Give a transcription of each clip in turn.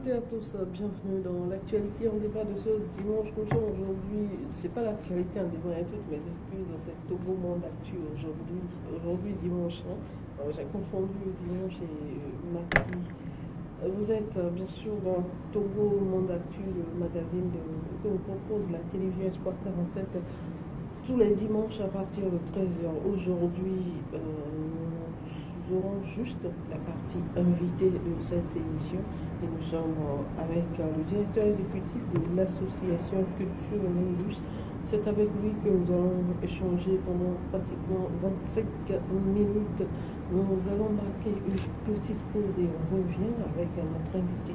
toutes et à tous, bienvenue dans l'actualité en débat de ce dimanche. Nous sommes aujourd'hui, c'est pas l'actualité en débat, toutes mes excuses, c'est Togo Monde Actu aujourd'hui dimanche, j'ai confondu dimanche et mardi. Vous êtes bien sûr dans Togo Monde Actu, le magazine que vous propose la télévision Espoir 47 tous les dimanches à partir de 13h. Aujourd'hui, nous aurons juste la partie invitée de cette émission et nous sommes avec le directeur exécutif de l'association Culture Lingus. C'est avec lui que nous allons échanger pendant pratiquement 25 minutes. Nous allons marquer une petite pause et on revient avec notre invité.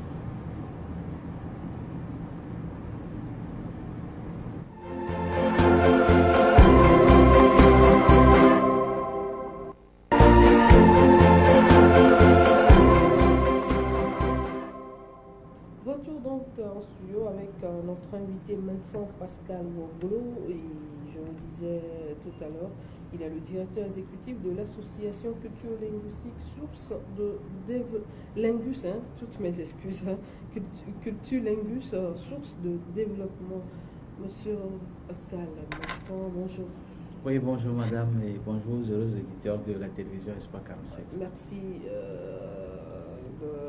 En studio avec notre invité médecin Pascal Woglo, et je le disais tout à l'heure, il est le directeur exécutif de l'association Culture Linguistique, source de Lingus, toutes mes excuses, Culture Lingus, source de développement. Monsieur Pascal, médecin, bonjour. Oui, bonjour madame et bonjour aux heureux éditeurs de la télévision Espoir 47. Merci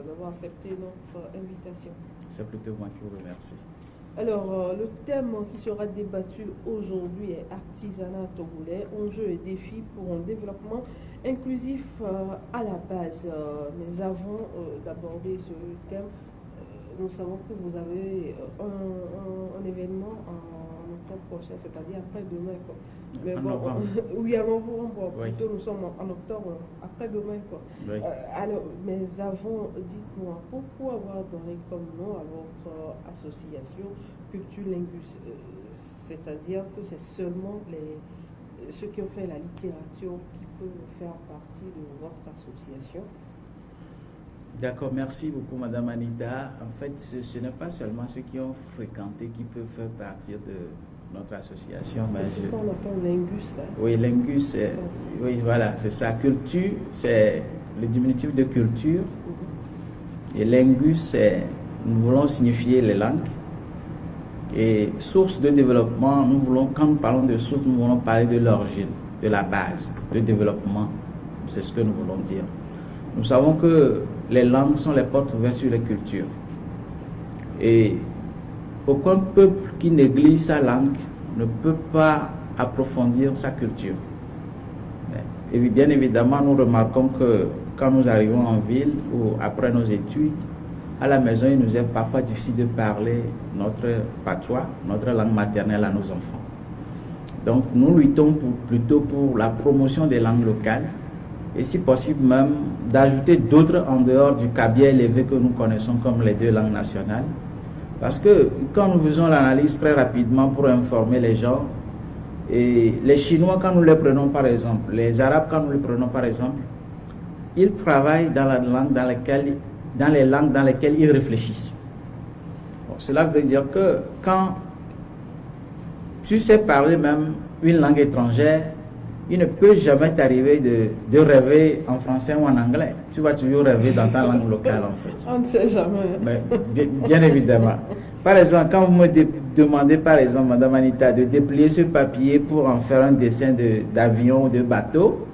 d'avoir accepté notre invitation. C'est plutôt moi qui vous remercie. Alors, le thème qui sera débattu aujourd'hui est artisanat togolais, enjeux et défis pour un développement inclusif à la base. Mais avant d'aborder ce thème, nous savons que vous avez un événement en octobre prochain, c'est-à-dire après-demain. Mais en bon, novembre. Oui, en novembre, Oui. plutôt nous sommes en octobre, après-demain. Oui. Alors, mais avant, dites-moi, pourquoi avoir donné comme nom à votre association Culture Lingus? C'est-à-dire que c'est seulement ceux qui ont fait la littérature qui peuvent faire partie de votre association? D'accord, merci beaucoup madame Anita. En fait, ce n'est pas seulement ceux qui ont fréquenté qui peuvent faire partie de notre association. C'est qu'on entend Lingus là. Oui, Lingus, oui, voilà, c'est ça. Culture, c'est le diminutif de culture. Et Lingus, nous voulons signifier les langues. Et source de développement, quand nous parlons de source, nous voulons parler de l'origine, de la base, de développement. C'est ce que nous voulons dire. Nous savons que les langues sont les portes ouvertes sur les cultures. Et aucun peuple qui néglige sa langue ne peut pas approfondir sa culture. Et bien évidemment, nous remarquons que quand nous arrivons en ville ou après nos études, à la maison, il nous est parfois difficile de parler notre patois, notre langue maternelle à nos enfants. Donc nous luttons plutôt pour la promotion des langues locales et si possible même d'ajouter d'autres en dehors du cabiai élevé que nous connaissons comme les deux langues nationales. Parce que quand nous faisons l'analyse très rapidement pour informer les gens, et les Chinois quand nous les prenons par exemple, les Arabes quand nous les prenons par exemple, ils travaillent dans la langue dans les langues dans lesquelles ils réfléchissent. Bon, cela veut dire que quand tu sais parler même une langue étrangère, il ne peut jamais t'arriver de rêver en français ou en anglais. Tu vas toujours rêver dans ta langue locale en fait. On ne sait jamais. Mais, bien évidemment. Par exemple, quand vous me demandez par exemple, madame Anita, de déplier ce papier pour en faire un dessin d'avion ou de bateau,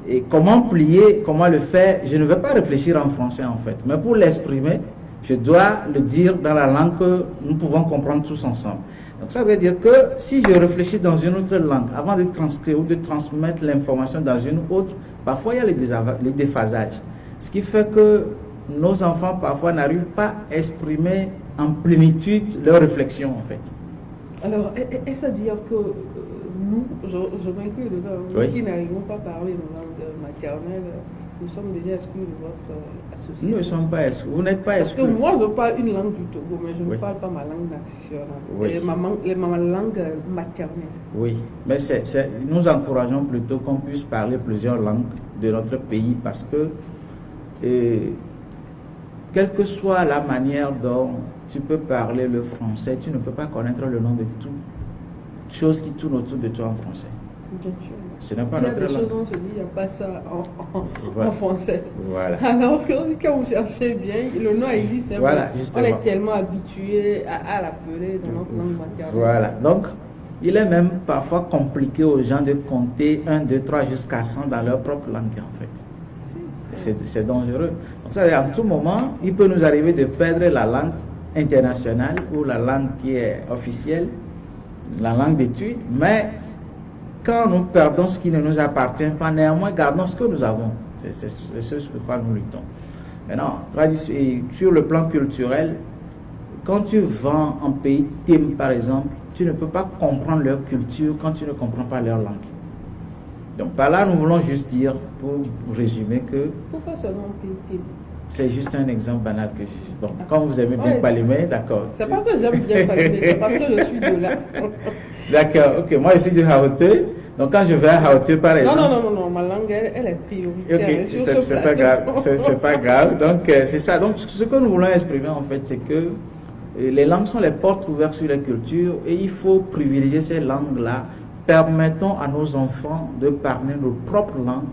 et comment plier, comment le faire, je ne vais pas réfléchir en français en fait. Mais pour l'exprimer, je dois le dire dans la langue que nous pouvons comprendre tous ensemble. Donc ça veut dire que si je réfléchis dans une autre langue, avant de transcrire ou de transmettre l'information dans une autre, parfois il y a les déphasages. Ce qui fait que nos enfants parfois n'arrivent pas à exprimer en plénitude leurs réflexions en fait. Alors, est-ce à dire que nous, je m'inclus dedans, nous qui n'arrivons pas à parler nos langues maternelles, nous sommes déjà exclus de votre association? Nous ne sommes pas exclus. Vous n'êtes pas exclus. Parce que moi, je parle une langue du Togo, mais je ne parle pas ma langue nationale, ma langue maternelle. Oui, mais nous encourageons plutôt qu'on puisse parler plusieurs langues de notre pays parce que, quelle que soit la manière dont tu peux parler le français, tu ne peux pas connaître le nom de tout chose qui tourne autour de toi en français. Bien sûr. Ce n'est pas Il y a notre des langue. choses, on se dit, il n'y a pas ça Voilà. en français. Voilà. Alors que quand vous cherchez bien, le nom existe. Hein, Voilà, mais justement. on est tellement habitué à l'appeler dans notre langue maternelle. Voilà. Donc, il est même parfois compliqué aux gens de compter 1, 2, 3 jusqu'à 100 dans leur propre langue, en fait. C'est dangereux. Donc, ça, à tout moment, il peut nous arriver de perdre la langue internationale ou la langue qui est officielle, la langue d'étude, mais quand nous perdons ce qui ne nous appartient pas, néanmoins, gardons ce que nous avons. C'est ce sur quoi nous luttons. Maintenant, sur le plan culturel, quand tu vends un pays Tim, par exemple, tu ne peux pas comprendre leur culture quand tu ne comprends pas leur langue. Donc, par là, nous voulons juste dire, pour résumer, que Pourquoi seulement pays? c'est juste un exemple banal que bon, quand vous aimez bien Palimé, d'accord. C'est pas que j'aime bien Palimé, c'est parce que je suis de là. D'accord, ok. Moi, je suis de Haute. Donc, quand je vais à Haute, par exemple. Non, ma langue, elle est prioritaire. Ok, c'est pas grave. C'est pas grave. Donc, c'est ça. Donc, ce que nous voulons exprimer, en fait, c'est que les langues sont les portes ouvertes sur les cultures et il faut privilégier ces langues-là. Permettons à nos enfants de parler nos propres langues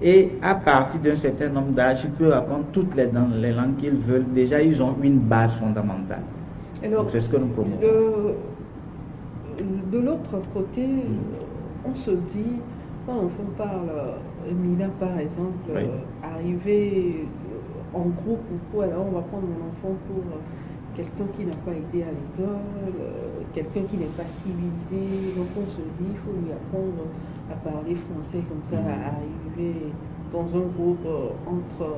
et à partir d'un certain nombre d'âge, ils peuvent apprendre toutes les langues qu'ils veulent. Déjà, ils ont une base fondamentale. Donc, c'est ce que nous promouvons. De l'autre côté, on se dit, quand on parle, Mina par exemple, Oui. arriver en groupe ou quoi, alors on va prendre mon enfant pour quelqu'un qui n'a pas été à l'école, quelqu'un qui n'est pas civilisé, donc on se dit, il faut lui apprendre à parler français comme ça, à arriver dans un groupe entre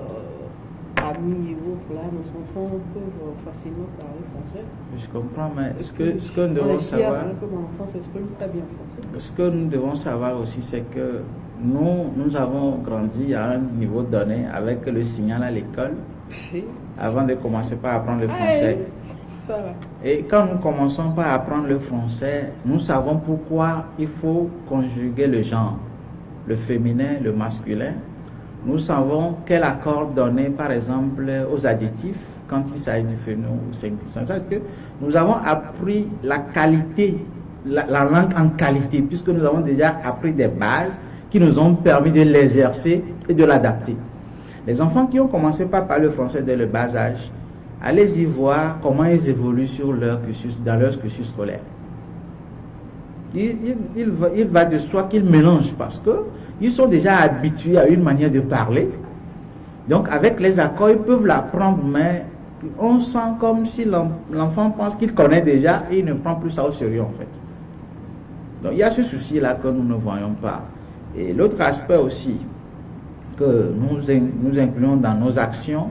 amis et autres, là, nos enfants peuvent facilement parler français. Je comprends, mais ce que nous devons savoir, que mon enfant s'exprime très bien français. ce que nous devons savoir aussi, c'est que nous avons grandi à un niveau donné avec le signal à l'école, avant de commencer par apprendre le français. Ça. Et quand nous commençons par apprendre le français, nous savons pourquoi il faut conjuguer le genre, le féminin, le masculin. Nous savons quel accord donner, par exemple, aux adjectifs quand il s'agit du féminin ou singulier. C'est-à-dire que nous avons appris la qualité, la langue en qualité, puisque nous avons déjà appris des bases qui nous ont permis de l'exercer et de l'adapter. Les enfants qui ont commencé par parler le français dès le bas âge, allez-y voir comment ils évoluent dans leur cursus scolaire. Il va de soi qu'ils mélangent parce qu'ils sont déjà habitués à une manière de parler. Donc, avec les accords, ils peuvent l'apprendre, mais on sent comme si l'enfant pense qu'il connaît déjà et il ne prend plus ça au sérieux, en fait. Donc, il y a ce souci-là que nous ne voyons pas. Et l'autre aspect aussi que nous incluons dans nos actions,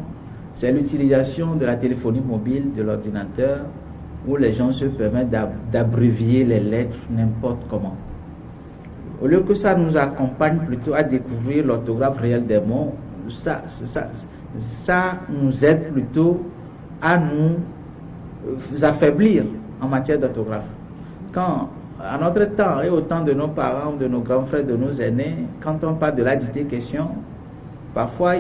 c'est l'utilisation de la téléphonie mobile, de l'ordinateur, où les gens se permettent d'abrévier les lettres n'importe comment. Au lieu que ça nous accompagne plutôt à découvrir l'orthographe réelle des mots, ça nous aide plutôt à nous affaiblir en matière d'orthographe. Quand, à notre temps et au temps de nos parents, de nos grands frères, de nos aînés, quand on parle de la dictée question, parfois,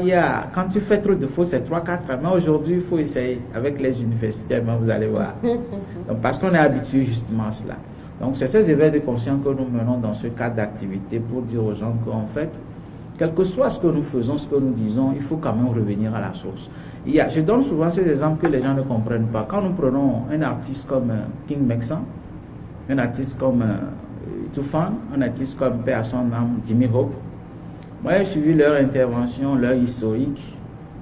quand tu fais trop de fautes, c'est 3-4 ans. Mais aujourd'hui, il faut essayer avec les universitaires, mais vous allez voir. Donc, parce qu'on est habitué justement à cela. Donc, c'est ces éveils de conscience que nous menons dans ce cadre d'activité pour dire aux gens qu'en fait, quel que soit ce que nous faisons, ce que nous disons, il faut quand même revenir à la source. Je donne souvent ces exemples que les gens ne comprennent pas. Quand nous prenons un artiste comme King Meksan, un artiste comme Toufan, un artiste comme Père à son âme, Jimmy Hope, moi, j'ai suivi leur intervention, leur historique.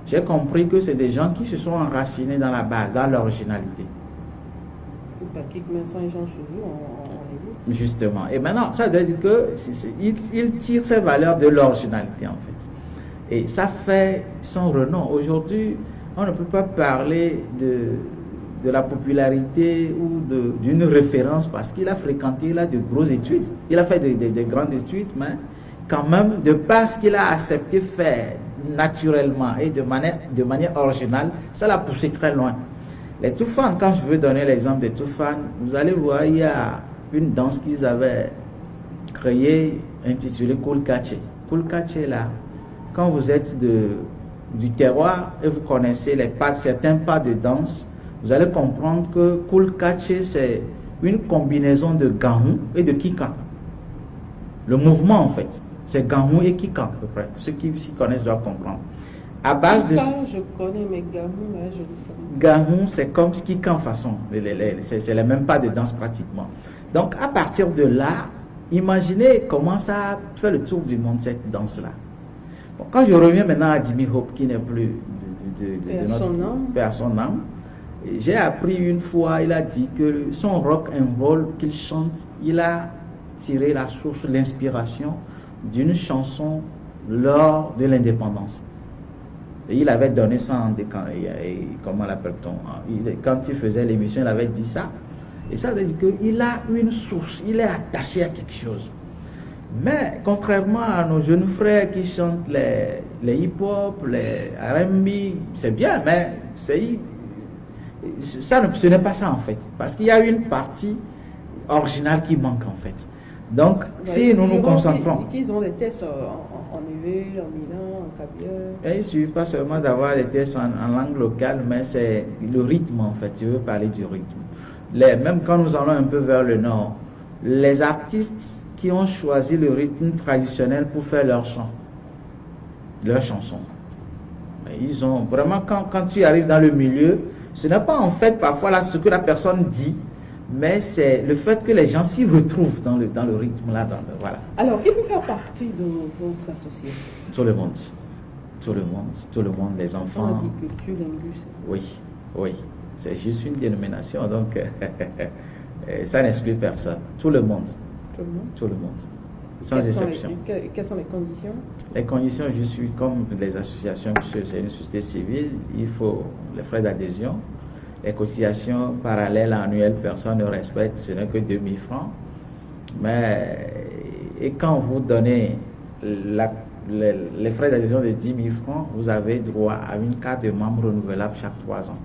J'ai compris que c'est des gens qui se sont enracinés dans la base, dans l'originalité. Justement. Et maintenant, ça veut dire qu'ils tirent ces valeurs de l'originalité, en fait. Et ça fait son renom. Aujourd'hui, on ne peut pas parler de la popularité ou d'une référence parce qu'il a fréquenté, il a de grosses études. Il a fait de grandes études, mais quand même, de par ce qu'il a accepté faire naturellement et de manière originale, ça l'a poussé très loin. Les Toufan, quand je veux donner l'exemple des Toufan, vous allez voir, il y a une danse qu'ils avaient créée intitulée Koulkache. Koulkache, là, quand vous êtes du terroir et vous connaissez certains pas de danse, vous allez comprendre que Koulkache, c'est une combinaison de Gahou et de Kikan. Le mouvement, en fait, c'est Gamou et Kikan, à peu près. Ceux qui s'y connaissent doivent comprendre. À base de... Je connais, mais Gamou, là, je ne connais pas. Gamou, c'est comme Kikan façon. C'est les mêmes pas de danse pratiquement. Donc, à partir de là, imaginez comment ça fait le tour du monde, cette danse-là. Bon, quand je reviens maintenant à Jimmy Hope, qui n'est plus de notre son âme, j'ai appris une fois, il a dit que son rock and roll qu'il chante, il a tiré la source, l'inspiration d'une chanson lors de l'indépendance. Et il avait donné ça en comment l'appelle-t-on? Quand il faisait l'émission, il avait dit ça. Et ça veut dire qu'il a une source, il est attaché à quelque chose. Mais contrairement à nos jeunes frères qui chantent les hip-hop, les R&B, c'est bien, mais ce n'est pas ça en fait. Parce qu'il y a une partie originale qui manque en fait. Donc, si nous nous concentrons... Ils ont des tests en EV, en Milan, en Caviar. Il ne suffit pas seulement d'avoir des tests en langue locale, mais c'est le rythme en fait. Je veux parler du rythme. Même quand nous allons un peu vers le nord, les artistes qui ont choisi le rythme traditionnel pour faire leur chant, leur chanson. Mais ils ont vraiment, quand tu arrives dans le milieu, ce n'est pas en fait parfois là ce que la personne dit, mais c'est le fait que les gens s'y retrouvent dans le rythme là. Voilà. Alors, qui peut faire partie de votre association? Tout le monde. Tout le monde, les enfants. On dit culture linguistique. Oui. C'est juste une dénomination, donc ça n'exclut personne. Tout le monde. Tout le monde. Sans exception. Quelles sont les conditions? Les conditions, je suis comme les associations, c'est une société civile, il faut les frais d'adhésion. Les cotisations parallèles annuelles, personne ne respecte, ce n'est que 2000 francs. Et quand vous donnez les frais d'adhésion de 10 000 francs, vous avez droit à une carte de membre renouvelable chaque 3 ans,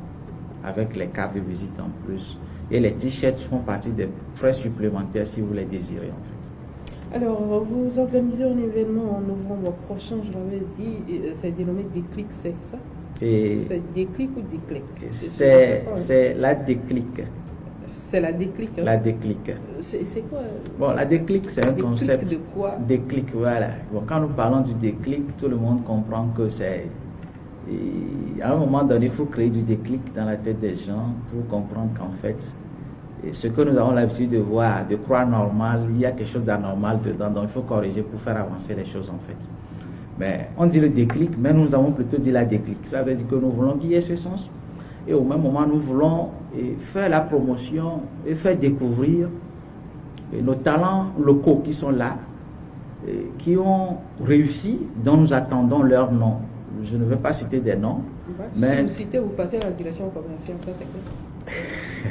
avec les cartes de visite en plus. Et les t-shirts font partie des frais supplémentaires si vous les désirez en fait. Alors, vous organisez un événement en novembre prochain, je l'avais dit, c'est dénommé Déclic, c'est ça? C'est Déclic ou Déclic? C'est la Déclic. C'est la Déclic, hein? La Déclic. C'est quoi? Bon, la Déclic, c'est un concept. De quoi? Déclic, voilà. Bon, quand nous parlons du déclic, tout le monde comprend que c'est... à un moment donné, il faut créer du déclic dans la tête des gens pour comprendre qu'en fait, ce que nous avons l'habitude de voir, de croire normal, il y a quelque chose d'anormal dedans, donc il faut corriger pour faire avancer les choses en fait. Mais on dit le déclic, mais nous avons plutôt dit la déclic. Ça veut dire que nous voulons qu'il y ait ce sens. Et au même moment, nous voulons faire la promotion et faire découvrir nos talents locaux qui sont là, qui ont réussi, dont nous attendons leur nom. Je ne veux pas citer des noms. Mais... Si vous citez, vous passez à la direction commerciale, ça c'est quoi?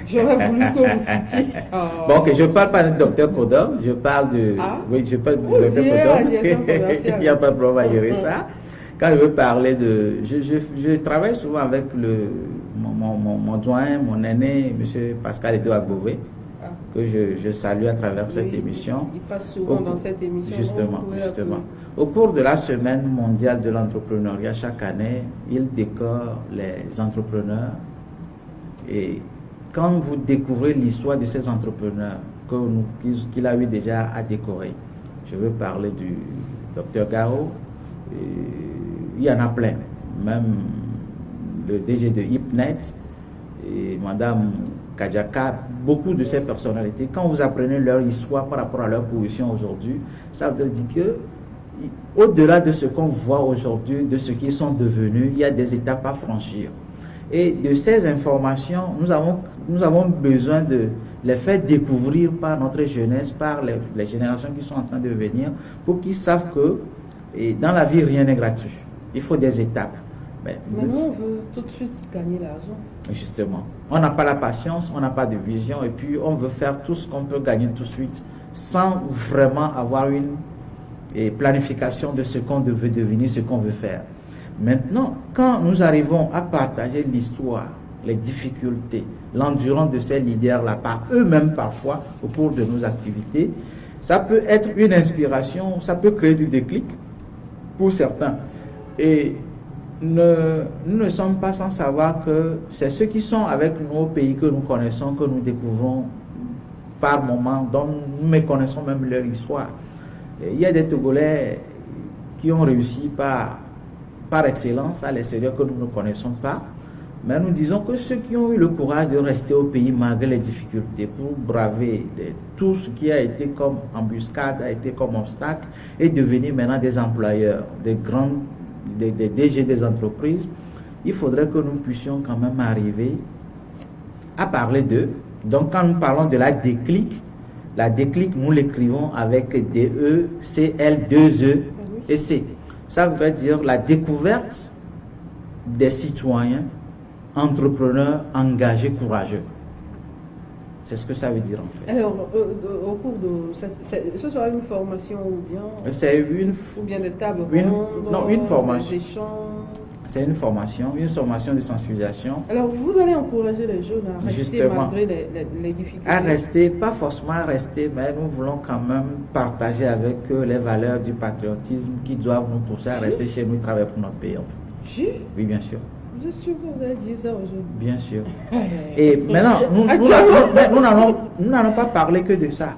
J'aurais voulu que vous citiez. Oh. Bon, ok, je ne parle pas du docteur Kodom, je parle de... Oui, je parle du docteur Kodom. Il n'y a pas de problème à gérer ça. Quand je veux parler de... Je travaille souvent avec mon doyen, mon aîné, M. Pascal Edo Agbové, que je salue à travers cette émission. Il passe souvent dans cette émission. Justement. Au cours de la semaine mondiale de l'entrepreneuriat, chaque année, il décore les entrepreneurs. Et quand vous découvrez l'histoire de ces entrepreneurs qu'il a eu déjà à décorer, je veux parler du Dr Gao, il y en a plein, même le DG de Hipnet et Madame Kajaka, beaucoup de ces personnalités, quand vous apprenez leur histoire par rapport à leur position aujourd'hui, ça veut dire que au-delà de ce qu'on voit aujourd'hui, de ce qu'ils sont devenus, il y a des étapes à franchir. Et de ces informations, nous avons besoin de les faire découvrir par notre jeunesse, par les générations qui sont en train de venir, pour qu'ils savent que dans la vie, rien n'est gratuit. Il faut des étapes. Mais nous, on veut tout de suite gagner l'argent. Justement. On n'a pas la patience, on n'a pas de vision, et puis on veut faire tout ce qu'on peut gagner tout de suite, sans vraiment avoir une planification de ce qu'on veut devenir, ce qu'on veut faire. Maintenant, quand nous arrivons à partager l'histoire, les difficultés, l'endurance de ces leaders-là par eux-mêmes parfois au cours de nos activités, ça peut être une inspiration, ça peut créer du déclic pour certains. Et nous ne sommes pas sans savoir que c'est ceux qui sont avec nos pays que nous connaissons, que nous découvrons par moments, dont nous méconnaissons même leur histoire. Il y a des Togolais qui ont réussi par excellence à l'extérieur que nous ne connaissons pas. Mais nous disons que ceux qui ont eu le courage de rester au pays malgré les difficultés pour braver tout ce qui a été comme embuscade, a été comme obstacle et devenir maintenant des employeurs, des DG des entreprises, il faudrait que nous puissions quand même arriver à parler d'eux. Donc quand nous parlons de la déclic, nous l'écrivons avec DE, CL, 2E et C. Ça veut dire la découverte des citoyens entrepreneurs engagés, courageux. C'est ce que ça veut dire en fait. Alors, au cours de ce sera une formation ou bien des tables rondes, non, une formation. des échanges. C'est une formation de sensibilisation. Alors, vous allez encourager les jeunes à rester Justement, malgré les difficultés. À rester, pas forcément à rester, mais nous voulons quand même partager avec eux les valeurs du patriotisme qui doivent nous pousser à rester chez nous et travailler pour notre pays. Oui, bien sûr. Je suis sûr que vous allez dire ça aujourd'hui. Bien sûr. Et maintenant, nous n'allons pas parler que de ça.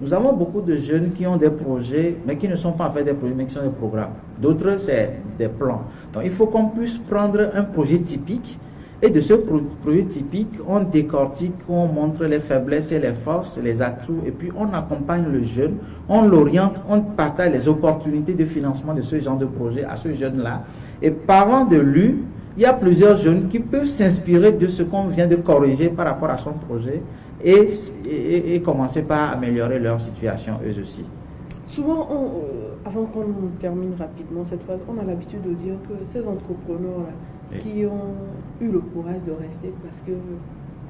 Nous avons beaucoup de jeunes qui ont des projets, mais qui ne sont pas en fait des projets, mais qui sont des programmes. D'autres, c'est des plans. Donc, il faut qu'on puisse prendre un projet typique, et de ce projet typique, on décortique, on montre les faiblesses et les forces, les atouts, et puis on accompagne le jeune, on l'oriente, on partage les opportunités de financement de ce genre de projet à ce jeune-là. Et parlant de lui, il y a plusieurs jeunes qui peuvent s'inspirer de ce qu'on vient de corriger par rapport à son projet et commencer par améliorer leur situation eux aussi. Souvent, avant qu'on termine rapidement cette phase, on a l'habitude de dire que ces entrepreneurs-là qui ont eu le courage de rester parce que,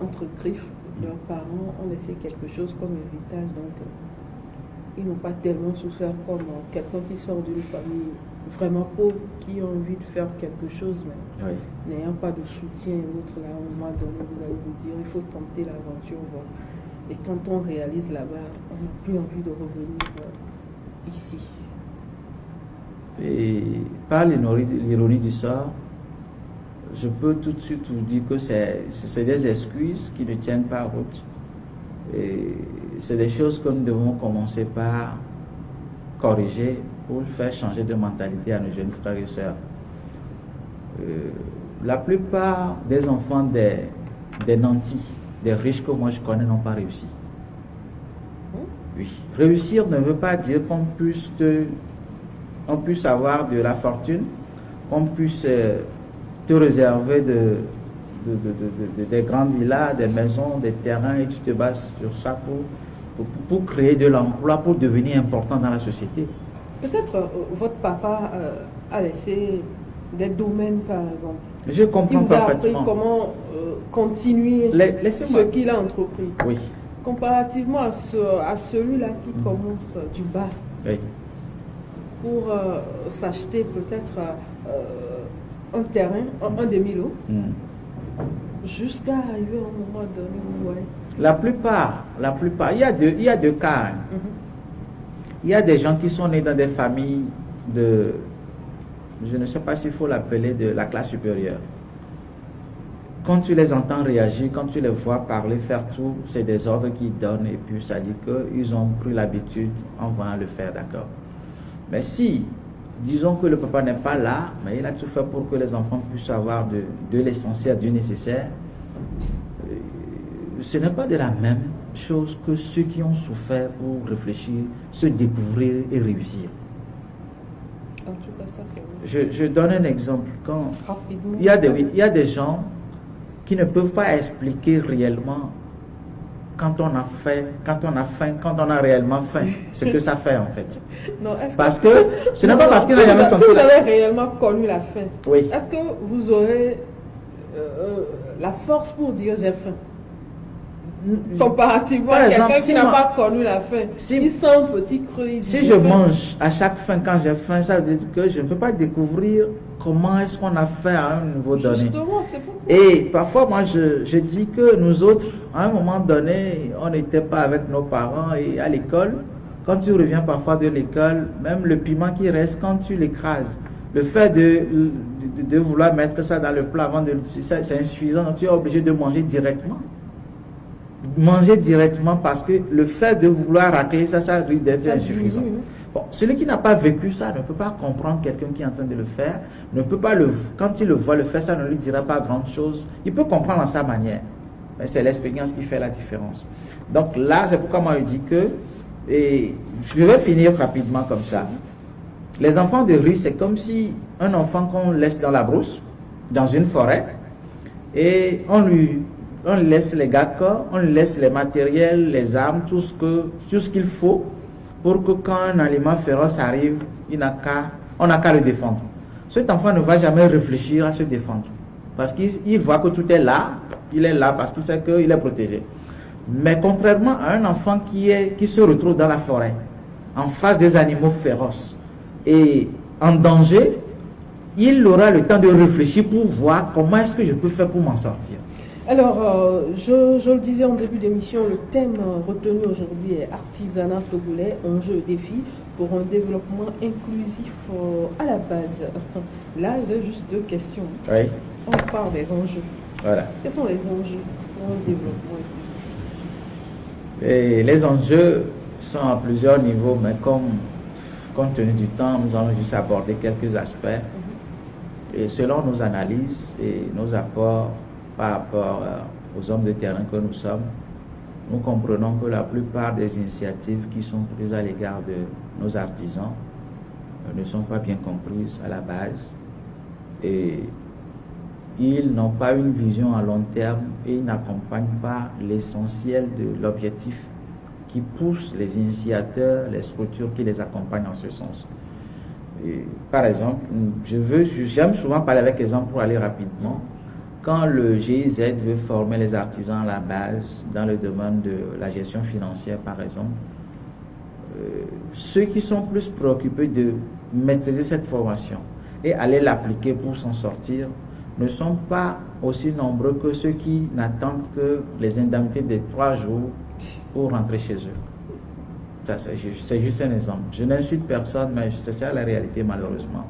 entre griffes, leurs parents ont laissé quelque chose comme héritage, donc ils n'ont pas tellement souffert comme quelqu'un qui sort d'une famille vraiment pauvre, qui a envie de faire quelque chose, mais n'ayant pas de soutien et autres, là, à un moment donné, vous allez vous dire, il faut tenter l'aventure. Voilà. Et quand on réalise là-bas, on n'a plus envie de revenir ici. Et par l'ironie du sort, je peux tout de suite vous dire que c'est des excuses qui ne tiennent pas route. Et c'est des choses que nous devons commencer par corriger pour faire changer de mentalité à nos jeunes frères et sœurs. La plupart des enfants des nantis, des riches que moi je connais, n'ont pas réussi. Oui. Réussir ne veut pas dire qu'on puisse avoir de la fortune, qu'on puisse te réserver des grandes villas, des maisons, des terrains, et tu te bases sur ça pour créer de l'emploi, pour devenir important dans la société. Peut-être votre papa a laissé des domaines, par exemple. Je comprends parfaitement. Il vous a appris comment continuer ce qu'il a entrepris. Oui. Comparativement à celui-là qui commence du bas. Oui. Pour s'acheter peut-être un terrain, un demi-lot, jusqu'à arriver à un moment donné où, La plupart, il y a deux cas. Hein. Il y a des gens qui sont nés dans des familles je ne sais pas s'il faut l'appeler de la classe supérieure. Quand tu les entends réagir, quand tu les vois parler, faire tout, c'est des ordres qu'ils donnent et puis ça dit qu'ils ont pris l'habitude, on va le faire, d'accord. Mais si, disons que le papa n'est pas là, mais il a tout fait pour que les enfants puissent avoir de l'essentiel, du nécessaire, ce n'est pas de la même chose que ceux qui ont souffert pour réfléchir, se découvrir et réussir. En tout cas, ça c'est vrai. Je donne un exemple. Rapidement. Il y a des gens qui ne peuvent pas expliquer réellement quand on a réellement faim, ce que ça fait en fait. Non, parce que ce n'est pas parce qu'il n'a jamais senti. Si vous avez réellement connu la faim, oui. Est-ce que vous aurez la force pour dire j'ai faim? Comparativement à quelqu'un qui n'a pas connu la faim, il sent un petit creux. Si je mange à chaque fin quand j'ai faim, ça veut dire que je ne peux pas découvrir comment est-ce qu'on a fait à un niveau donné. Justement, c'est pourquoi. Et parfois, moi, je dis que nous autres, à un moment donné, on n'était pas avec nos parents et à l'école. Quand tu reviens parfois de l'école, même le piment qui reste, quand tu l'écrases, le fait de vouloir mettre ça dans le plat avant de c'est insuffisant, donc tu es obligé de manger directement. Manger directement parce que le fait de vouloir racler ça risque d'être insuffisant. Bon, celui qui n'a pas vécu ça ne peut pas comprendre quelqu'un qui est en train de le faire, ne peut pas quand il le voit le faire, ça ne lui dira pas grand chose. Il peut comprendre à sa manière, mais c'est l'expérience qui fait la différence. Donc là, c'est pourquoi moi je dis que, et je vais finir rapidement comme ça. Les enfants de rue, c'est comme si un enfant qu'on laisse dans la brousse, dans une forêt, et on lui laisse les gâteaux, on lui laisse les matériels, les armes, tout ce qu'il faut pour que quand un aliment féroce arrive, on n'a qu'à le défendre. Cet enfant ne va jamais réfléchir à se défendre parce qu'il voit que tout est là, il est là parce qu'il sait qu'il est protégé. Mais contrairement à un enfant qui se retrouve dans la forêt, en face des animaux féroces et en danger, il aura le temps de réfléchir pour voir comment est-ce que je peux faire pour m'en sortir. Alors, je le disais en début d'émission, le thème retenu aujourd'hui est artisanat togolais, enjeux et défis pour un développement inclusif à la base. Là, j'ai juste 2 questions. Oui. On parle des enjeux. Voilà. Quels sont les enjeux pour un développement inclusif? Et les enjeux sont à plusieurs niveaux, mais compte tenu du temps, nous allons juste aborder quelques aspects. Et selon nos analyses et nos apports par rapport aux hommes de terrain que nous sommes, nous comprenons que la plupart des initiatives qui sont prises à l'égard de nos artisans ne sont pas bien comprises à la base et ils n'ont pas une vision à long terme et ils n'accompagnent pas l'essentiel de l'objectif qui pousse les initiateurs, les structures qui les accompagnent en ce sens. Et, par exemple, j'aime souvent parler avec exemple pour aller rapidement. Quand le GIZ veut former les artisans à la base dans le domaine de la gestion financière, par exemple, ceux qui sont plus préoccupés de maîtriser cette formation et aller l'appliquer pour s'en sortir ne sont pas aussi nombreux que ceux qui n'attendent que les indemnités de 3 jours pour rentrer chez eux. Ça, c'est juste un exemple. Je n'insulte personne, mais c'est ça la réalité malheureusement.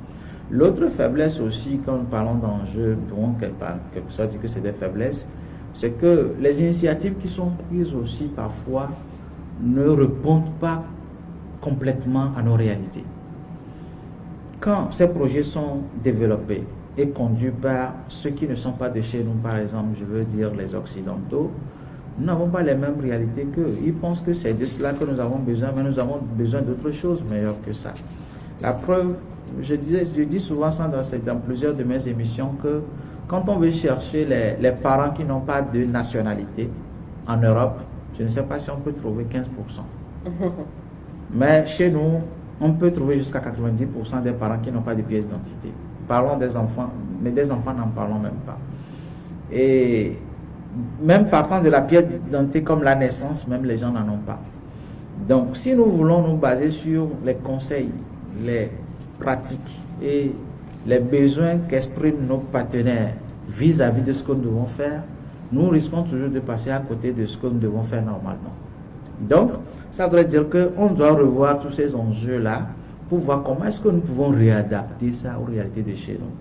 L'autre faiblesse aussi, quand nous parlons d'enjeux, quelque soit dit que c'est des faiblesses, c'est que les initiatives qui sont prises aussi parfois ne répondent pas complètement à nos réalités. Quand ces projets sont développés et conduits par ceux qui ne sont pas de chez nous, par exemple, je veux dire les Occidentaux, nous n'avons pas les mêmes réalités qu'eux. Ils pensent que c'est de cela que nous avons besoin, mais nous avons besoin d'autre chose meilleure que ça. La preuve, je dis souvent ça dans plusieurs de mes émissions, que quand on veut chercher les parents qui n'ont pas de nationalité en Europe, je ne sais pas si on peut trouver 15%. Mais chez nous, on peut trouver jusqu'à 90% des parents qui n'ont pas de pièce d'identité. Parlons des enfants, mais des enfants n'en parlons même pas. Et même partant de la pièce d'identité comme la naissance, même les gens n'en ont pas. Donc, si nous voulons nous baser sur les conseils, les pratiques et les besoins qu'expriment nos partenaires vis-à-vis de ce que nous devons faire, nous risquons toujours de passer à côté de ce que nous devons faire normalement. Donc, ça voudrait dire qu'on doit revoir tous ces enjeux-là pour voir comment est-ce que nous pouvons réadapter ça aux réalités de chez nous.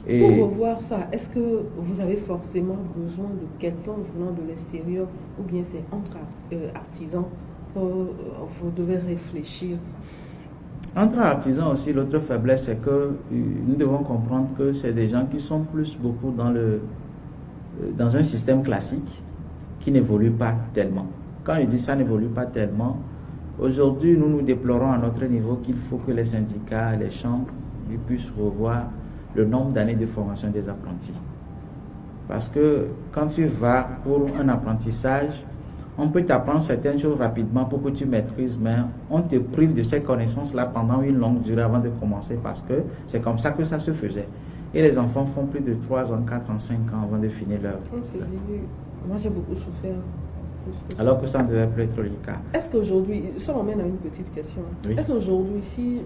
Et pour revoir ça, est-ce que vous avez forcément besoin de quelqu'un venant de l'extérieur ou bien c'est entre artisans que vous devez réfléchir? Entre artisans aussi, l'autre faiblesse, c'est que nous devons comprendre que c'est des gens qui sont beaucoup dans un système classique qui n'évolue pas tellement. Quand je dis ça n'évolue pas tellement, aujourd'hui nous déplorons à notre niveau qu'il faut que les syndicats, les chambres puissent revoir le nombre d'années de formation des apprentis. Parce que quand tu vas pour un apprentissage, on peut t'apprendre certaines choses rapidement pour que tu maîtrises, mais on te prive de ces connaissances-là pendant une longue durée avant de commencer parce que c'est comme ça que ça se faisait. Et les enfants font plus de 3 ans, 4 ans, 5 ans avant de finir leur... Moi j'ai beaucoup souffert. Alors que ça ne devait plus être le cas. Est-ce qu'aujourd'hui, ça m'amène à une petite question. Oui. Est-ce qu'aujourd'hui, si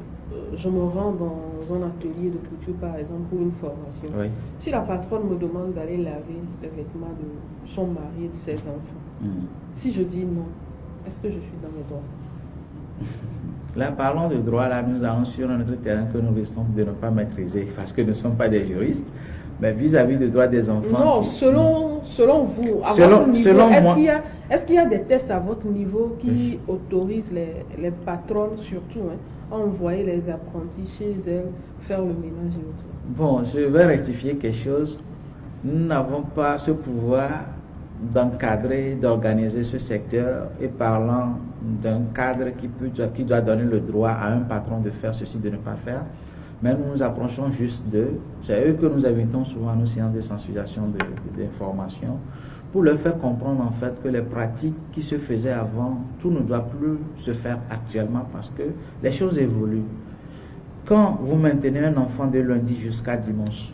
je me rends dans un atelier de couture, par exemple, pour une formation, oui. Si la patronne me demande d'aller laver les vêtements de son mari et de ses enfants, si je dis non, est-ce que je suis dans mes droits? Là, parlons de droit, là, nous allons sur un autre terrain que nous risquons de ne pas maîtriser parce que nous ne sommes pas des juristes. Mais vis-à-vis des droits des enfants... Non, selon vous, à Selon- votre niveau, selon moi- est-ce qu'il y a des tests à votre niveau qui autorisent les patronnes, surtout, à envoyer les apprentis chez elles, faire le ménage et autres? Bon, je vais rectifier quelque chose. Nous n'avons pas ce pouvoir d'encadrer, d'organiser ce secteur, et parlant d'un cadre qui doit donner le droit à un patron de faire ceci, de ne pas faire. Mais nous nous approchons juste d'eux. C'est eux que nous invitons souvent à nos séances de sensibilisation d'information pour leur faire comprendre en fait que les pratiques qui se faisaient avant, tout ne doit plus se faire actuellement parce que les choses évoluent. Quand vous maintenez un enfant de lundi jusqu'à dimanche,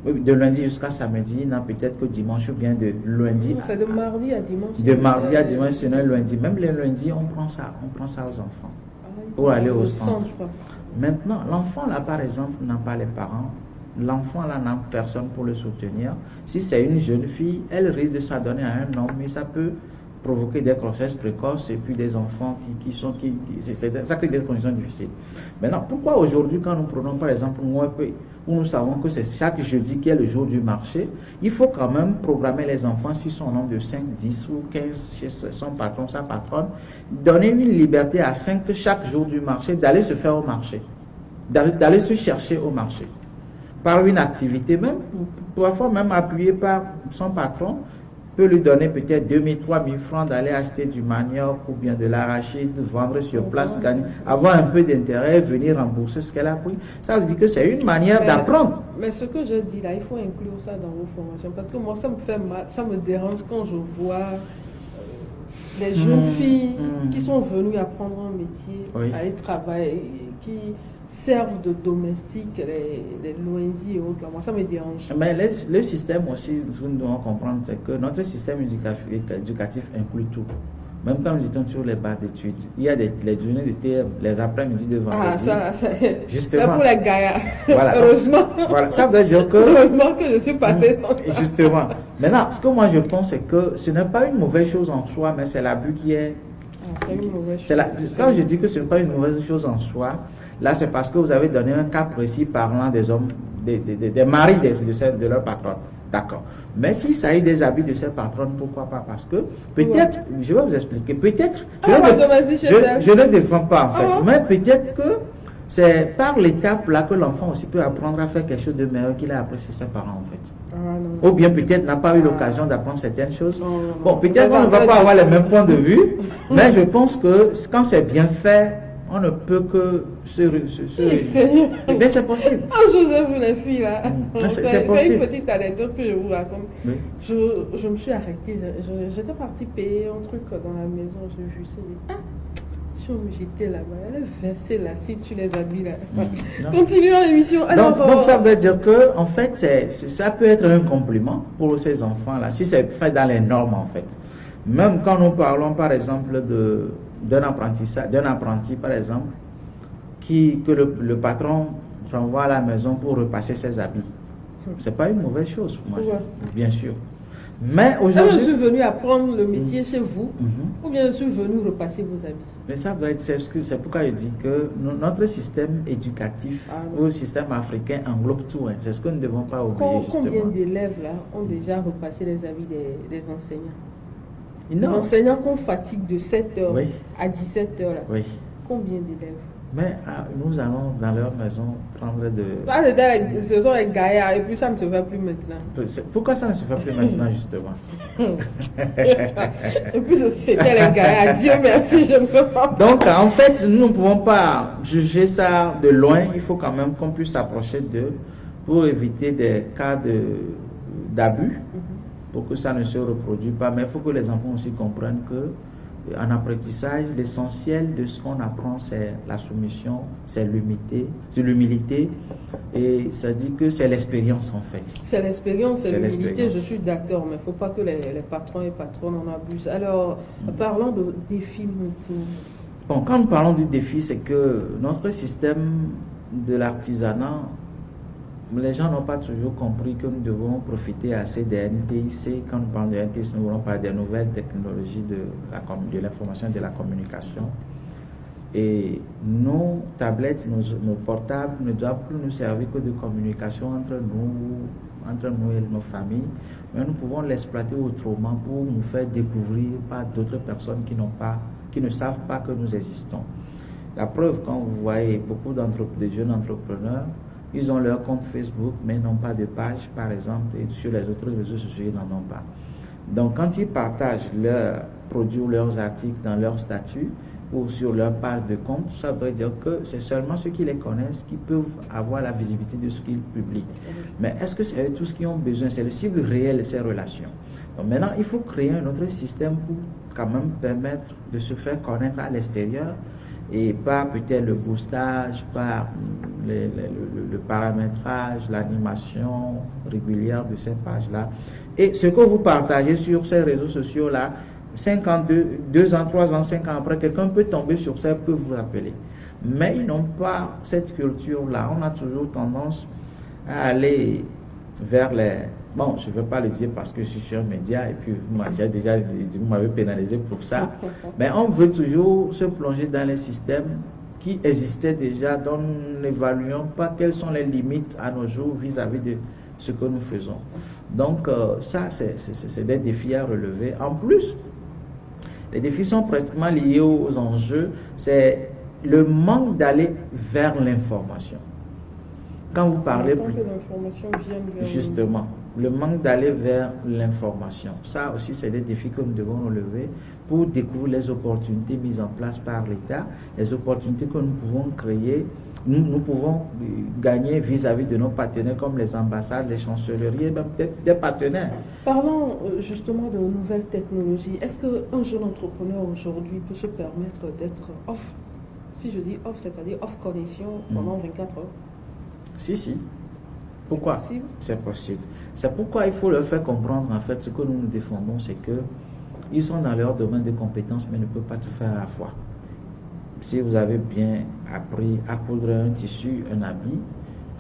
de lundi jusqu'à samedi, non, peut-être que dimanche ou bien de lundi. C'est de mardi à dimanche. De mardi à dimanche, c'est un lundi. Même les lundis, on prend ça aux enfants pour aller au centre. Maintenant, l'enfant là, par exemple, n'a pas les parents. L'enfant là n'a personne pour le soutenir. Si c'est une jeune fille, elle risque de s'adonner à un homme, mais ça peut provoquer des grossesses précoces et puis des enfants ça crée des conditions difficiles. Maintenant, pourquoi aujourd'hui, quand nous prenons par exemple où nous savons que c'est chaque jeudi qui est le jour du marché, il faut quand même programmer les enfants s'ils sont au nombre de 5, 10 ou 15 chez son patron, sa patronne, donner une liberté à 5 chaque jour du marché d'aller se faire au marché, d'aller se chercher au marché. Par une activité même, parfois même appuyée par son patron, peut lui donner peut-être 2 000, 3 000 francs d'aller acheter du manioc ou bien de l'arachide, vendre sur place, gagner, avoir un peu d'intérêt, venir rembourser ce qu'elle a pris. Ça veut dire que c'est une manière d'apprendre. Mais ce que je dis là, il faut inclure ça dans vos formations parce que moi ça me fait mal, ça me dérange quand je vois les jeunes filles qui sont venues apprendre un métier, aller travailler, qui servent de domestiques, les loisirs et autres. Moi, ça me dérange. Mais le système aussi, nous devons comprendre, c'est que notre système éducatif inclut tout. Même quand nous étions sur les barres d'études, il y a les journées de terre, les après-midi de vendredi. Ah, ça, justement. C'est pour les gaillards. Voilà. Heureusement. Voilà. Ça veut dire que... Heureusement que je suis passé dans ça. Justement. Maintenant, ce que moi je pense, c'est que ce n'est pas une mauvaise chose en soi, mais c'est l'abus qui est... C'est une mauvaise chose. Quand je dis que ce n'est pas une mauvaise chose en soi, là c'est parce que vous avez donné un cas précis parlant des hommes, des maris de leur patronne. D'accord. Mais s'il s'agit des habits de ces patronnes, pourquoi pas? Parce que peut-être, je vais vous expliquer, peut-être, je ne défends pas en fait, mais peut-être que c'est par l'étape là que l'enfant aussi peut apprendre à faire quelque chose de meilleur qu'il a appris chez ses parents en fait. Ou bien peut-être n'a pas eu l'occasion d'apprendre certaines choses. Bon, peut-être qu'on ne va pas avoir les mêmes points de vue, mais je pense que quand c'est bien fait, on ne peut que mais c'est possible. Un jour, j'ai vu les filles là. C'est possible. une petite anecdote que je vous raconte. Oui. Je me suis arrêtée. J'étais partie payer un truc dans la maison. J'ai vu ça. Si on me jetait là-bas, elle est versée l'acide sur les habits là. Continuons l'émission. Donc ça veut dire que en fait, ça peut être un compliment pour ces enfants là, si c'est fait dans les normes en fait. Même quand nous parlons par exemple d'un apprenti par exemple, que le patron renvoie à la maison pour repasser ses habits. C'est pas une mauvaise chose, moi, bien sûr. Mais aujourd'hui, je suis venu apprendre le métier chez vous, ou bien je suis venu repasser vos habits. Mais ça doit être, c'est pourquoi je dis que notre système éducatif ou le système africain englobe tout. C'est ce que nous ne devons pas oublier. Combien d'élèves là ont déjà repassé les habits des enseignants? Les enseignants qu'on fatigue de 7h à 17h là. Oui. Combien d'élèves? Mais nous allons dans leur maison prendre de... Ce sont les gaillards et puis ça ne se fait plus maintenant. Pourquoi ça ne se fait plus maintenant justement? Et puis c'était les gaillards. Dieu merci, je ne peux pas. Donc en fait, nous ne pouvons pas juger ça de loin. Il faut quand même qu'on puisse s'approcher d'eux pour éviter des cas d'abus, pour que ça ne se reproduise pas. Mais il faut que les enfants aussi comprennent que en apprentissage, l'essentiel de ce qu'on apprend, c'est la soumission, c'est l'humilité, et ça dit que c'est l'expérience en fait. C'est l'expérience, c'est l'humilité, je suis d'accord, mais il ne faut pas que les patrons et patronnes en abusent. Alors, parlons de défis multiples. Bon, quand nous parlons du défi, c'est que notre système de l'artisanat, les gens n'ont pas toujours compris que nous devons profiter assez des NTIC. Quand nous parlons de NTIC, nous voulons parler des nouvelles technologies de l'information et de la communication. Et nos tablettes, nos portables ne doivent plus nous servir que de communication entre nous et nos familles, mais nous pouvons l'exploiter autrement pour nous faire découvrir par d'autres personnes qui ne savent pas que nous existons. La preuve, quand vous voyez beaucoup de jeunes entrepreneurs, ils ont leur compte Facebook, mais n'ont pas de page, par exemple, et sur les autres réseaux sociaux, ils n'en ont pas. Donc, quand ils partagent leurs produits ou leurs articles dans leur statut ou sur leur page de compte, ça veut dire que c'est seulement ceux qui les connaissent qui peuvent avoir la visibilité de ce qu'ils publient. Mais est-ce que c'est tous qui ont besoin? C'est le cible réel de ces relations. Donc, maintenant, il faut créer un autre système pour quand même permettre de se faire connaître à l'extérieur et par peut-être le boostage, par le paramétrage, l'animation régulière de ces pages-là. Et ce que vous partagez sur ces réseaux sociaux-là, 5 ans, 2 ans, 3 ans, 5 ans après, quelqu'un peut tomber sur ça, peut vous appeler. Mais ils n'ont pas cette culture-là. On a toujours tendance à aller vers les... Bon, je ne veux pas le dire parce que je suis sur un média et puis vous m'avez pénalisé pour ça. Mais on veut toujours se plonger dans les systèmes qui existaient déjà, dont nous n'évaluons pas quelles sont les limites à nos jours vis-à-vis de ce que nous faisons. Donc, ça, c'est des défis à relever. En plus, les défis sont pratiquement liés aux enjeux. C'est le manque d'aller vers l'information. Quand vous parlez plus... que l'information vienne vers... Justement, le manque d'aller vers l'information. Ça aussi, c'est des défis que nous devons relever pour découvrir les opportunités mises en place par l'État, les opportunités que nous pouvons créer, nous pouvons gagner vis-à-vis de nos partenaires comme les ambassades, les chancelleries et même peut-être des partenaires. Parlons justement de nouvelles technologies. Est-ce qu'un jeune entrepreneur aujourd'hui peut se permettre d'être off? Si je dis off, c'est-à-dire off connexion pendant 24 heures? Si. Pourquoi? C'est possible. C'est pourquoi il faut leur faire comprendre, en fait, ce que nous défendons, c'est que ils sont dans leur domaine de compétences, mais ne peuvent pas tout faire à la fois. Si vous avez bien appris à coudre un tissu, un habit,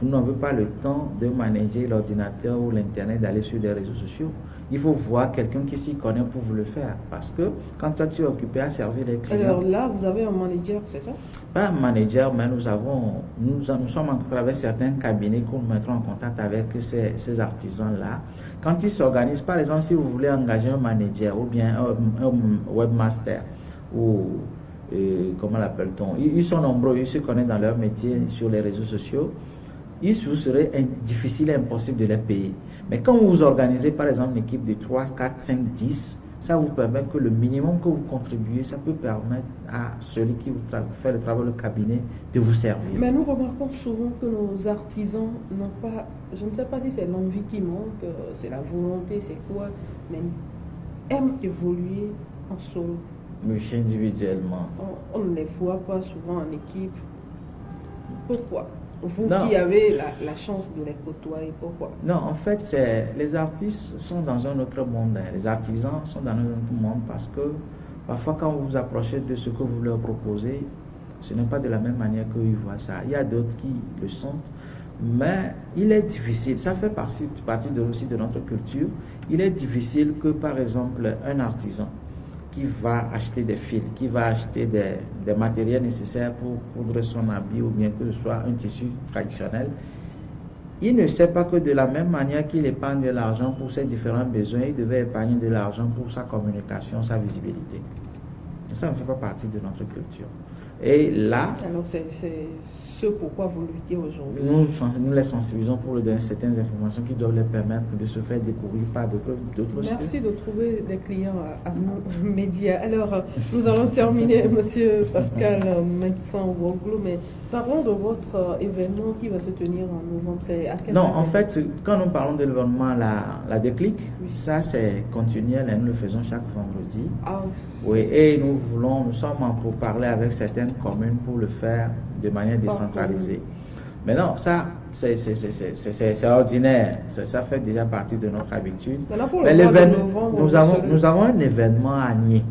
vous n'avez pas le temps de manager l'ordinateur ou l'internet, d'aller sur des réseaux sociaux. Il faut voir quelqu'un qui s'y connaît pour vous le faire. Parce que quand toi tu es occupé à servir les clients... Alors là, vous avez un manager, c'est ça? Pas un manager, mais nous sommes à travers certains cabinets qu'on mettra en contact avec ces artisans-là. Quand ils s'organisent, par exemple, si vous voulez engager un manager ou bien un webmaster ou... comment l'appelle-t-on? Ils sont nombreux, ils se connaissent dans leur métier sur les réseaux sociaux. Il vous serait difficile et impossible de les payer. Mais quand vous organisez par exemple une équipe de 3, 4, 5, 10, ça vous permet que le minimum que vous contribuez, ça peut permettre à celui qui vous fait le travail, le cabinet, de vous servir. Mais nous remarquons souvent que nos artisans n'ont pas, je ne sais pas si c'est l'envie qui manque, c'est la volonté, c'est quoi, mais aiment évoluer en solo. Mais individuellement. On ne les voit pas souvent en équipe. Pourquoi? Vous Non. qui avez la chance de les côtoyer, pourquoi? Non, en fait, les artistes sont dans un autre monde. Les artisans sont dans un autre monde parce que parfois, quand vous vous approchez de ce que vous leur proposez, ce n'est pas de la même manière qu'ils voient ça. Il y a d'autres qui le sentent, mais il est difficile. Ça fait partie aussi de notre culture. Il est difficile que, par exemple, un artisan qui va acheter des fils, qui va acheter des matériels nécessaires pour coudre son habit ou bien que ce soit un tissu traditionnel, il ne sait pas que de la même manière qu'il épargne de l'argent pour ses différents besoins, il devait épargner de l'argent pour sa communication, sa visibilité. Ça ne fait pas partie de notre culture. Et là... Alors c'est ce pourquoi vous luttez aujourd'hui. Nous les sensibilisons pour leur donner certaines informations qui doivent leur permettre de se faire découvrir par d'autres Merci de trouver des clients à nos médias. Alors, nous allons terminer, Monsieur Pascal médecin Ouoglou, mais parlons de votre événement qui va se tenir en novembre. En fait, quand nous parlons de l'événement, la déclic, ça c'est continuel et nous le faisons chaque vendredi. Oui, et nous sommes en pourparlers avec certaines communes pour le faire de manière décentralisée. Mais non, ça, c'est ordinaire. Ça fait déjà partie de notre habitude. Mais nous avons un événement à Nié.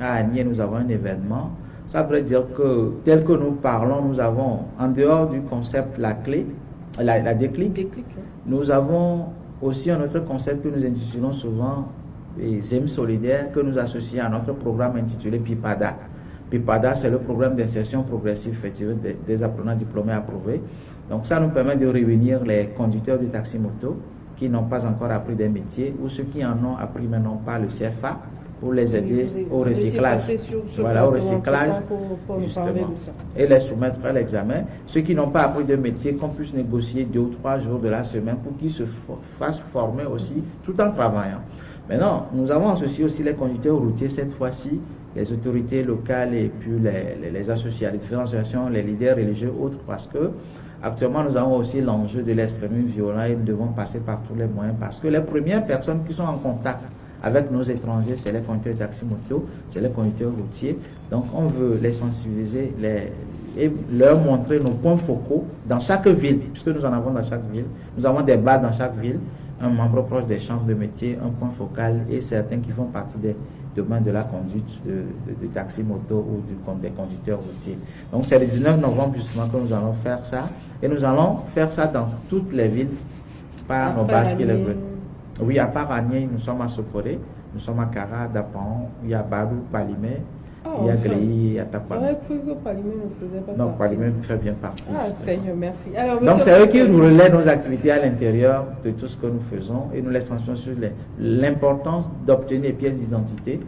À Nié, nous avons un événement. Ça veut dire que, tel que nous parlons, nous avons, en dehors du concept la déclic, nous avons aussi un autre concept que nous intitulons souvent les ZEM solidaires, que nous associons à notre programme intitulé PIPADA. PIPADA, c'est le programme d'insertion progressive effective des apprenants diplômés approuvés. Donc ça nous permet de réunir les conducteurs de taxi-moto qui n'ont pas encore appris des métiers ou ceux qui en ont appris mais n'ont pas le CFA pour les aider au recyclage. Voilà, au recyclage, justement, et les soumettre à l'examen. Ceux qui n'ont pas appris de métier, qu'on puisse négocier 2 ou 3 jours de la semaine pour qu'ils se fassent former aussi tout en travaillant. Maintenant, nous avons associé aussi les conducteurs routiers cette fois-ci, les autorités locales et puis les associations, les différentes associations, les leaders religieux, autres, parce que actuellement nous avons aussi l'enjeu de l'extrémisme violent et nous devons passer par tous les moyens parce que les premières personnes qui sont en contact avec nos étrangers, c'est les conducteurs de taxi-moto, c'est les conducteurs routiers. Donc on veut les sensibiliser et leur montrer nos points focaux dans chaque ville, puisque nous en avons dans chaque ville. Nous avons des bars dans chaque ville, un membre proche des chambres de métier, un point focal et certains qui font partie des domaines de la conduite de taxi-moto ou des conducteurs routiers. Donc c'est le 19 novembre justement que nous allons faire ça et nous allons faire ça dans toutes les villes par nos bases qui le veulent. Oui, à part Agnès, nous sommes à Soporé, nous sommes à Kara, Dapan, il y a Barou, Palimé, il y a Gréy, il y a Tapana. J'aurais cru que Palimé ne faisait pas Non, Palimé fait bien partie. Ah, très bien, merci. Alors, donc, c'est eux qui nous relaient nos activités à l'intérieur de tout ce que nous faisons et nous les sensibilisons sur l'importance d'obtenir des pièces d'identité.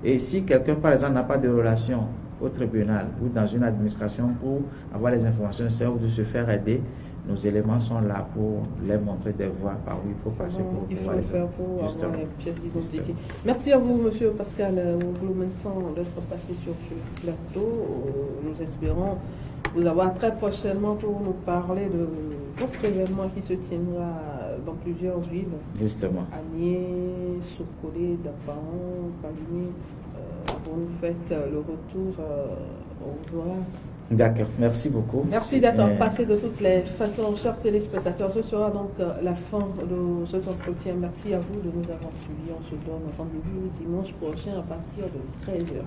Et si quelqu'un, par exemple, n'a pas de relation au tribunal ou dans une administration pour avoir les informations nécessaires ou de se faire aider, nos éléments sont là pour les montrer des voies par où il faut passer pour il faut le faire pour avoir les pièces d'identité. Merci à vous, Monsieur Pascal Blumenson, d'être passé sur ce plateau. Nous espérons vous avoir très prochainement pour nous parler de votre événement qui se tiendra dans plusieurs villes. Justement. Agnès, Sokolé, Dapaon, Palimé. Vous faites le retour au revoir. D'accord, merci beaucoup. Merci d'être passé de toutes les façons, chers téléspectateurs. Ce sera donc la fin de cet entretien. Merci à vous de nous avoir suivis. On se donne rendez-vous dimanche prochain à partir de 13h.